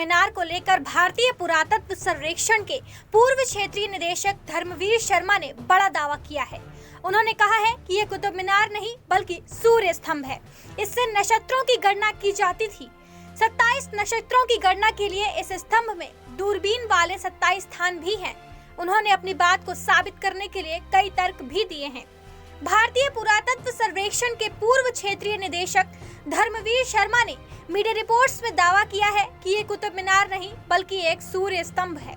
मीनार को लेकर भारतीय पुरातत्व सर्वेक्षण के पूर्व क्षेत्रीय निदेशक धर्मवीर शर्मा ने बड़ा दावा किया है। उन्होंने कहा है कि ये कुतुब मीनार नहीं बल्कि सूर्य स्तंभ है। इससे नक्षत्रों की गणना की जाती थी। 27 नक्षत्रों की गणना के लिए इस स्तंभ में दूरबीन वाले 27 स्थान भी हैं। उन्होंने अपनी बात को साबित करने के लिए कई तर्क भी दिए हैं। भारतीय पुरातत्व सर्वेक्षण के पूर्व क्षेत्रीय निदेशक धर्मवीर शर्मा ने मीडिया रिपोर्ट्स में दावा किया है कि ये कुतुब मीनार नहीं बल्कि एक सूर्य स्तंभ है।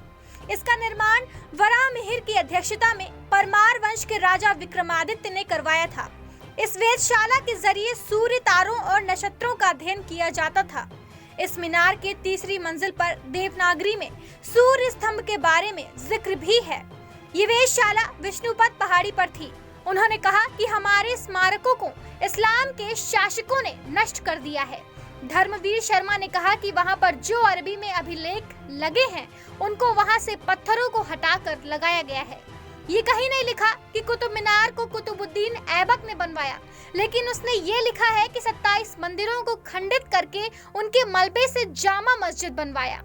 इसका निर्माण वराहमिहिर की अध्यक्षता में परमार वंश के राजा विक्रमादित्य ने करवाया था। इस वेधशाला के जरिए सूर्य, तारों और नक्षत्रों का अध्ययन किया जाता था। इस मीनार के तीसरी मंजिल पर देवनागरी में सूर्य स्तंभ के बारे में जिक्र भी है। ये वेधशाला विष्णुपद पहाड़ी पर थी। उन्होंने कहा कि हमारे स्मारकों को इस्लाम के शासकों ने नष्ट कर दिया है। धर्मवीर शर्मा ने कहा कि वहां पर जो अरबी में अभिलेख लगे हैं उनको वहां से पत्थरों को हटाकर लगाया गया है। ये कहीं नहीं लिखा कि कुतुब मीनार को कुतुबुद्दीन ऐबक ने बनवाया, लेकिन उसने ये लिखा है कि 27 मंदिरों को खंडित करके उनके मलबे से जामा मस्जिद बनवाया।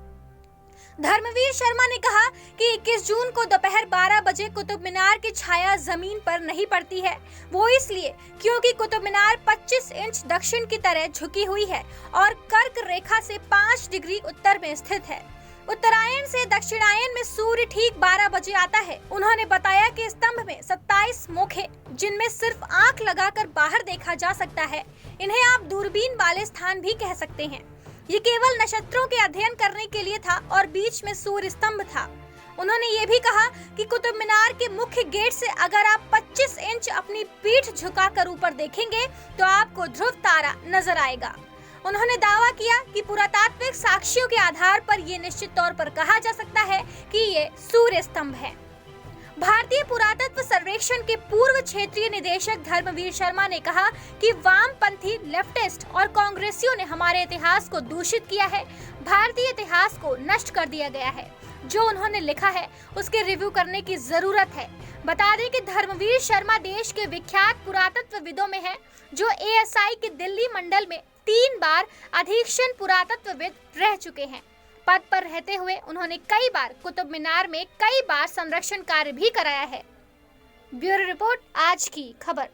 धर्मवीर शर्मा ने कहा कि 21 जून को दोपहर 12 बजे कुतुब मीनार की छाया जमीन पर नहीं पड़ती है। वो इसलिए क्योंकि कुतुब मीनार 25 इंच दक्षिण की तरह झुकी हुई है और कर्क रेखा से 5 डिग्री उत्तर में स्थित है। उत्तरायण से दक्षिणायन में सूर्य ठीक 12 बजे आता है। उन्होंने बताया कि स्तंभ में 27 मुख है, जिनमें सिर्फ आंख लगाकर बाहर देखा जा सकता है। इन्हें आप दूरबीन वाले स्थान भी कह सकते हैं। ये केवल नक्षत्रों के अध्ययन करने के लिए था और बीच में सूर्य स्तंभ था। उन्होंने ये भी कहा कि कुतुब मीनार के मुख्य गेट से अगर आप 25 इंच अपनी पीठ झुकाकर ऊपर देखेंगे तो आपको ध्रुव तारा नजर आएगा। उन्होंने दावा किया कि पुरातात्विक साक्ष्यों के आधार पर यह निश्चित तौर पर कहा जा सकता है कि ये सूर्य स्तंभ है। भारतीय पुरातत्व सर्वेक्षण के पूर्व क्षेत्रीय निदेशक धर्मवीर शर्मा ने कहा कि वामपंथी, लेफ्टिस्ट और कांग्रेसियों ने हमारे इतिहास को दूषित किया है। भारतीय इतिहास को नष्ट कर दिया गया है। जो उन्होंने लिखा है उसके रिव्यू करने की जरूरत है। बता दें कि धर्मवीर शर्मा देश के विख्यात पुरातत्वविदों में हैं, जो एएसआई के दिल्ली मंडल में 3 बार अधीक्षण पुरातत्वविद रह चुके हैं। पद पर रहते हुए उन्होंने कई बार कुतुब मीनार में कई बार संरक्षण कार्य भी कराया है। ब्यूरो रिपोर्ट, आज की खबर।